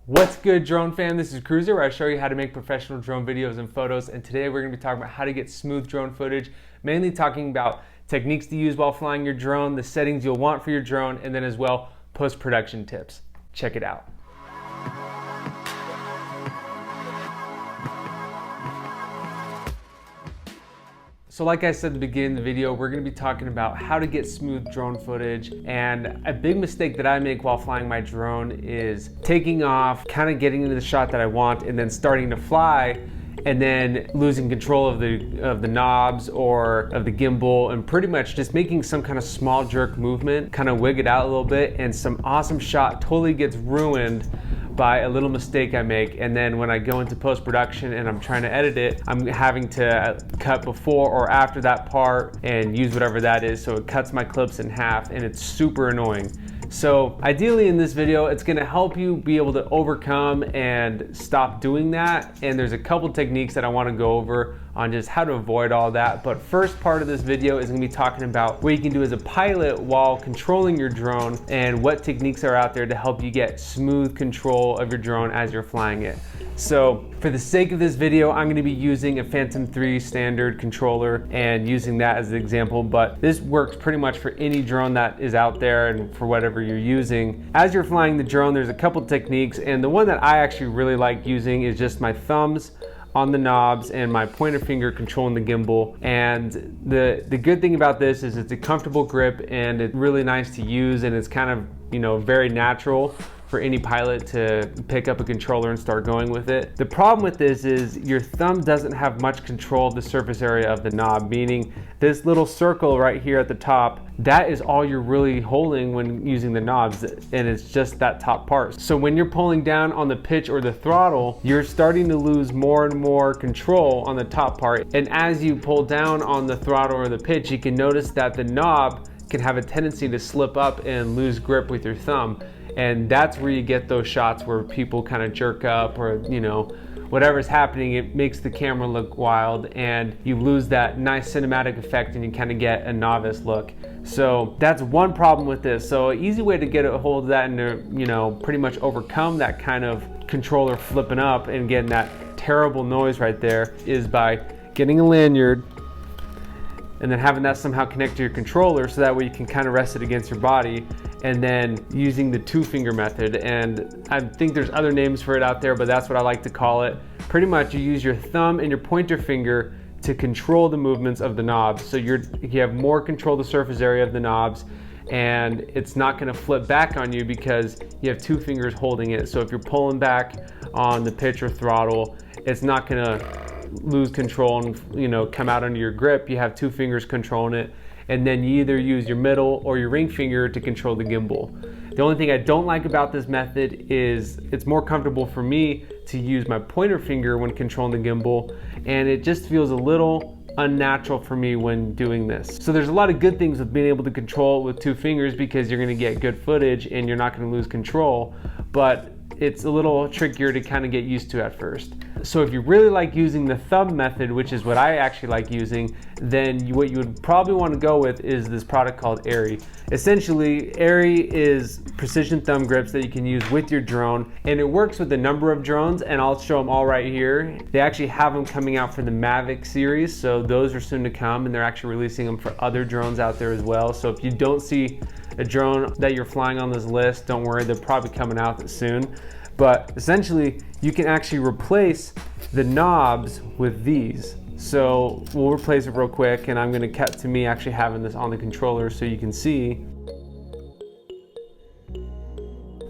What's good, drone fam? This is KRUSER, where I show you how to make professional drone videos and photos. And today we're going to be talking about how to get smooth drone footage, mainly talking about techniques to use while flying your drone, the settings you'll want for your drone, and then as well, post-production tips. Check it out. So like I said at the beginning of the video, we're gonna be talking about how to get smooth drone footage. And a big mistake that I make while flying my drone is taking off, kind of getting into the shot that I want, and then starting to fly, and then losing control of the knobs or of the gimbal, and pretty much just making some kind of small jerk movement, kind of wig it out a little bit, and some awesome shot totally gets ruined by a little mistake I make. And then when I go into post-production and I'm trying to edit it, I'm having to cut before or after that part and use whatever that is, so it cuts my clips in half, and it's super annoying. So ideally in this video, it's gonna help you be able to overcome and stop doing that. And there's a couple techniques that I wanna go over on just how to avoid all that. But first part of this video is gonna be talking about what you can do as a pilot while controlling your drone and what techniques are out there to help you get smooth control of your drone as you're flying it. So for the sake of this video, I'm gonna be using a Phantom 3 standard controller and using that as an example, but this works pretty much for any drone that is out there and for whatever you're using. As you're flying the drone, there's a couple techniques, and the one that I actually really like using is just my thumbs on the knobs and my pointer finger controlling the gimbal. And the good thing about this is it's a comfortable grip and it's really nice to use, and it's kind of, you know, very natural for any pilot to pick up a controller and start going with it. The problem with this is your thumb doesn't have much control of the surface area of the knob, meaning this little circle right here at the top, that is all you're really holding when using the knobs, and it's just that top part. So when you're pulling down on the pitch or the throttle, you're starting to lose more and more control on the top part. And as you pull down on the throttle or the pitch, you can notice that the knob can have a tendency to slip up and lose grip with your thumb. And that's where you get those shots where people kind of jerk up, or, you know, whatever's happening, it makes the camera look wild and you lose that nice cinematic effect and you kind of get a novice look. So that's one problem with this. So an easy way to get a hold of that and to, you know, pretty much overcome that kind of controller flipping up and getting that terrible noise right there is by getting a lanyard and then having that somehow connect to your controller, so that way you can kind of rest it against your body, and then using the two-finger method. And I think there's other names for it out there, but that's what I like to call it. Pretty much you use your thumb and your pointer finger to control the movements of the knobs. So you have more control of the surface area of the knobs, and it's not gonna flip back on you because you have two fingers holding it. So if you're pulling back on the pitch or throttle, it's not gonna lose control and, you know, come out under your grip. You have two fingers controlling it, and then you either use your middle or your ring finger to control the gimbal. The only thing I don't like about this method is it's more comfortable for me to use my pointer finger when controlling the gimbal, and it just feels a little unnatural for me when doing this. So there's a lot of good things with being able to control it with two fingers, because you're gonna get good footage and you're not gonna lose control, but it's a little trickier to kind of get used to at first. So if you really like using the thumb method, which is what I actually like using, then what you would probably want to go with is this product called Airy. Essentially, Airy is precision thumb grips that you can use with your drone, and it works with a number of drones, and I'll show them all right here. They actually have them coming out for the Mavic series, so those are soon to come, and they're actually releasing them for other drones out there as well. So if you don't see a drone that you're flying on this list, don't worry, they're probably coming out soon. But essentially, you can actually replace the knobs with these. So we'll replace it real quick, and I'm gonna cut to me actually having this on the controller so you can see.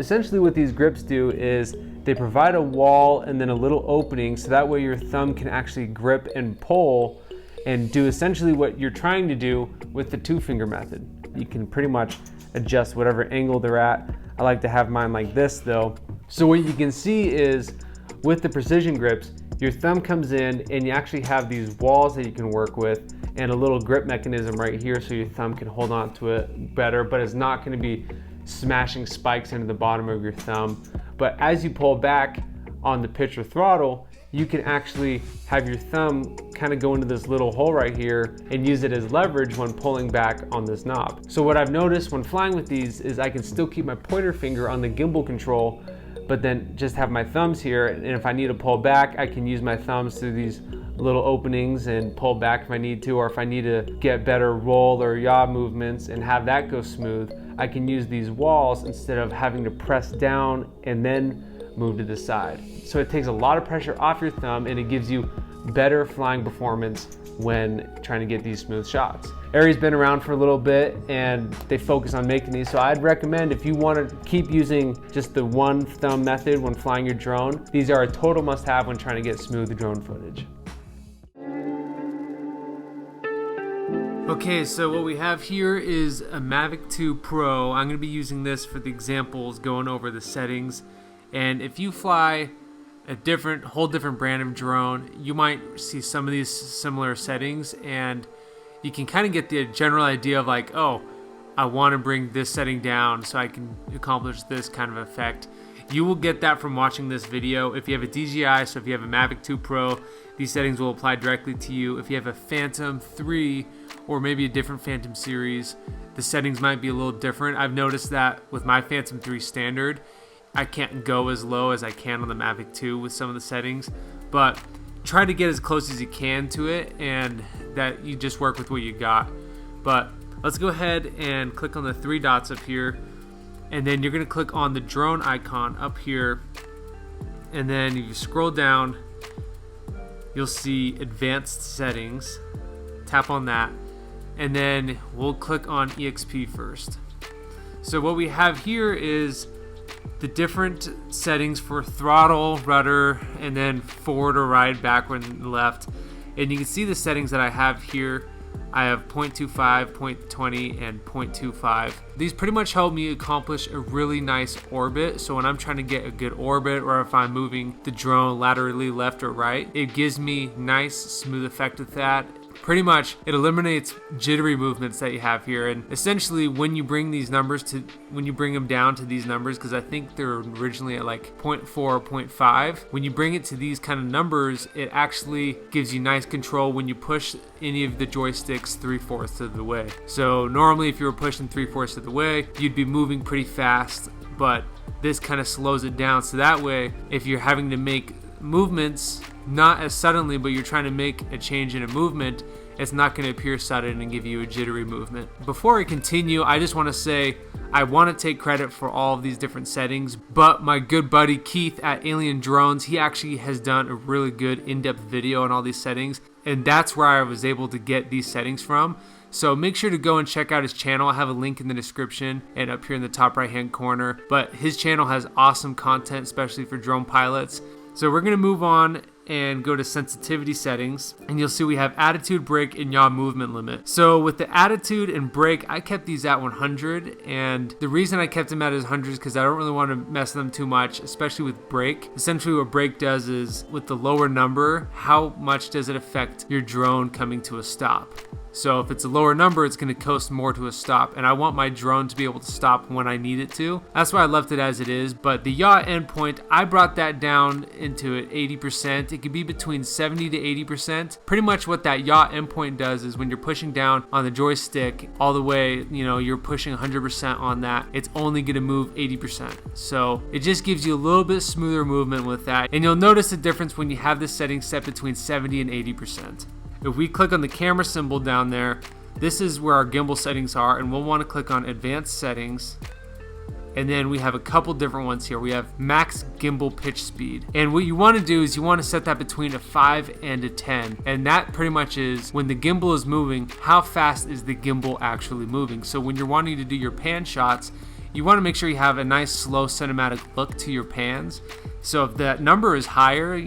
Essentially what these grips do is they provide a wall and then a little opening, so that way your thumb can actually grip and pull and do essentially what you're trying to do with the two-finger method. You can pretty much adjust whatever angle they're at. I like to have mine like this though. So what you can see is with the precision grips, your thumb comes in and you actually have these walls that you can work with and a little grip mechanism right here so your thumb can hold on to it better, but it's not going to be smashing spikes into the bottom of your thumb. But as you pull back on the pitch or throttle, you can actually have your thumb kind of go into this little hole right here and use it as leverage when pulling back on this knob. So what I've noticed when flying with these is I can still keep my pointer finger on the gimbal control, but then just have my thumbs here, and if I need to pull back, I can use my thumbs through these little openings and pull back if I need to, or if I need to get better roll or yaw movements and have that go smooth, I can use these walls instead of having to press down and then move to the side. So it takes a lot of pressure off your thumb, and it gives you better flying performance when trying to get these smooth shots. Airie's been around for a little bit and they focus on making these, so I'd recommend, if you want to keep using just the one thumb method when flying your drone, these are a total must-have when trying to get smooth drone footage. Okay, so what we have here is a Mavic 2 Pro. I'm going to be using this for the examples, going over the settings. And if you fly a whole different brand of drone, you might see some of these similar settings, and you can kind of get the general idea of like, oh, I want to bring this setting down so I can accomplish this kind of effect. You will get that from watching this video. If you have a DJI, so if you have a Mavic 2 Pro, these settings will apply directly to you. If you have a Phantom 3 or maybe a different Phantom series, the settings might be a little different. I've noticed that with my Phantom 3 standard, I can't go as low as I can on the Mavic 2 with some of the settings, but try to get as close as you can to it, and that you just work with what you got. But let's go ahead and click on the three dots up here, and then you're going to click on the drone icon up here, and then if you scroll down, you'll see advanced settings. Tap on that, and then we'll click on EXP first. So what we have here is the different settings for throttle, rudder, and then forward or right, backward and left. And you can see the settings that I have here. I have 0.25, 0.20, and 0.25. These pretty much help me accomplish a really nice orbit. So when I'm trying to get a good orbit, or if I'm moving the drone laterally left or right, it gives me nice smooth effect with that. Pretty much it eliminates jittery movements that you have here, and essentially when you bring these numbers to, when you bring them down to these numbers, because I think they're originally at like 0.4 or 0.5, when you bring it to these kind of numbers, it actually gives you nice control when you push any of the joysticks 3/4 of the way. So normally if you were pushing 3/4 of the way, you'd be moving pretty fast, but this kind of slows it down, so that way if you're having to make movements not as suddenly, but you're trying to make a change in a movement, it's not going to appear sudden and give you a jittery movement. Before I continue, I just want to say I want to take credit for all of these different settings, but my good buddy Keith at Alien Drones, he actually has done a really good in-depth video on all these settings, and that's where I was able to get these settings from. So make sure to go and check out his channel. I have a link in the description and up here in the top right hand corner, but his channel has awesome content, especially for drone pilots. So we're going to move on and go to sensitivity settings, and you'll see we have attitude, brake, and yaw movement limit. So with the attitude and brake, I kept these at 100, and the reason I kept them at 100 is because I don't really want to mess them too much, especially with brake. Essentially what brake does is, with the lower number, how much does it affect your drone coming to a stop? So if it's a lower number, it's going to coast more to a stop, and I want my drone to be able to stop when I need it to. That's why I left it as it is. But the yaw endpoint, I brought that down into 80%. It could be between 70 to 80%. Pretty much what that yaw endpoint does is when you're pushing down on the joystick all the way, you're pushing 100% on that, it's only going to move 80%. So it just gives you a little bit smoother movement with that, and you'll notice the difference when you have this setting set between 70 and 80%. If we click on the camera symbol down there, this is where our gimbal settings are, and we'll want to click on advanced settings. And then we have a couple different ones here. We have max gimbal pitch speed. And what you want to do is you want to set that between a 5 and a 10. And that pretty much is when the gimbal is moving, how fast is the gimbal actually moving? So when you're wanting to do your pan shots, you want to make sure you have a nice slow cinematic look to your pans. So if that number is higher,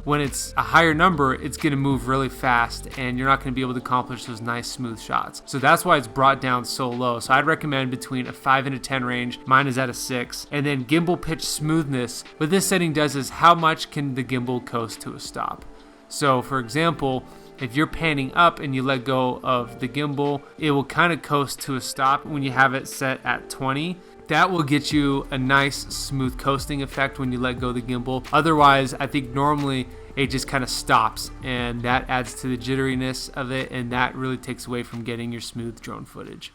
when it's a higher number, it's going to move really fast and you're not going to be able to accomplish those nice smooth shots. So that's why it's brought down so low. So I'd recommend between a 5 and a 10 range. Mine is at a 6. And then gimbal pitch smoothness. What this setting does is how much can the gimbal coast to a stop. So for example, if you're panning up and you let go of the gimbal, it will kind of coast to a stop when you have it set at 20. That will get you a nice smooth coasting effect when you let go of the gimbal. Otherwise, I think normally it just kind of stops, and that adds to the jitteriness of it, and that really takes away from getting your smooth drone footage.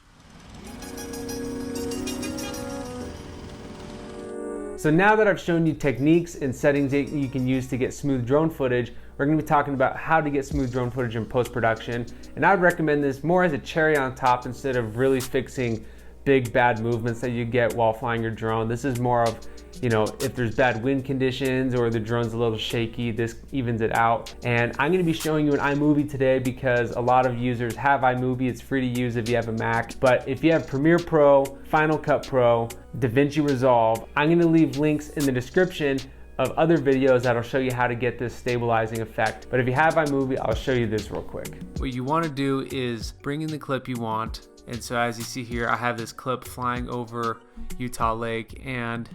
So now that I've shown you techniques and settings that you can use to get smooth drone footage, we're going to be talking about how to get smooth drone footage in post-production. And I would recommend this more as a cherry on top instead of really fixing big bad movements that you get while flying your drone. This is more of, you know, if there's bad wind conditions or the drone's a little shaky, this evens it out. And I'm going to be showing you an iMovie today because a lot of users have iMovie. It's free to use if you have a Mac. But if you have Premiere Pro, Final Cut Pro, DaVinci Resolve, I'm going to leave links in the description of other videos that'll show you how to get this stabilizing effect. But if you have iMovie, I'll show you this real quick. What you want to do is bring in the clip you want. And so as you see here, I have this clip flying over Utah Lake, and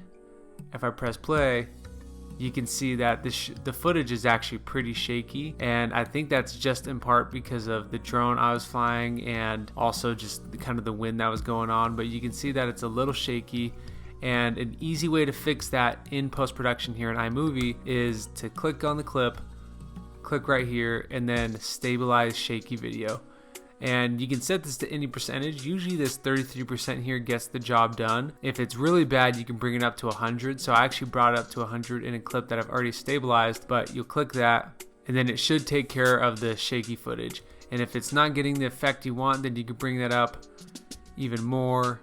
if I press play, you can see that the footage is actually pretty shaky, and I think that's just in part because of the drone I was flying and also just kind of the wind that was going on. But you can see that it's a little shaky, and an easy way to fix that in post-production here in iMovie is to click on the clip, click right here, and then stabilize shaky video. And you can set this to any percentage. Usually this 33% here gets the job done. If it's really bad, you can bring it up to 100. So I actually brought it up to 100 in a clip that I've already stabilized, but you'll click that and then it should take care of the shaky footage. And if it's not getting the effect you want, then you can bring that up even more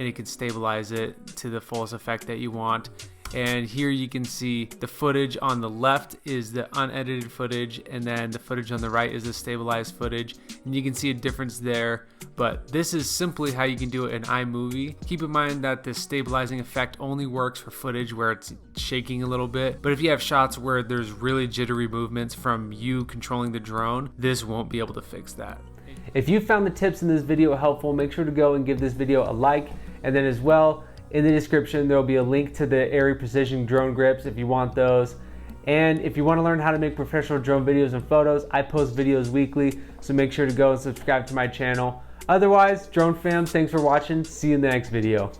and it can stabilize it to the fullest effect that you want. And here you can see the footage on the left is the unedited footage, and then the footage on the right is the stabilized footage. And you can see a difference there, but this is simply how you can do it in iMovie. Keep in mind that the stabilizing effect only works for footage where it's shaking a little bit. But if you have shots where there's really jittery movements from you controlling the drone, this won't be able to fix that. If you found the tips in this video helpful, make sure to go and give this video a like, and then as well, in the description, there will be a link to the Airy Precision drone grips if you want those. And if you want to learn how to make professional drone videos and photos, I post videos weekly, so make sure to go and subscribe to my channel. Otherwise, drone fam, thanks for watching. See you in the next video.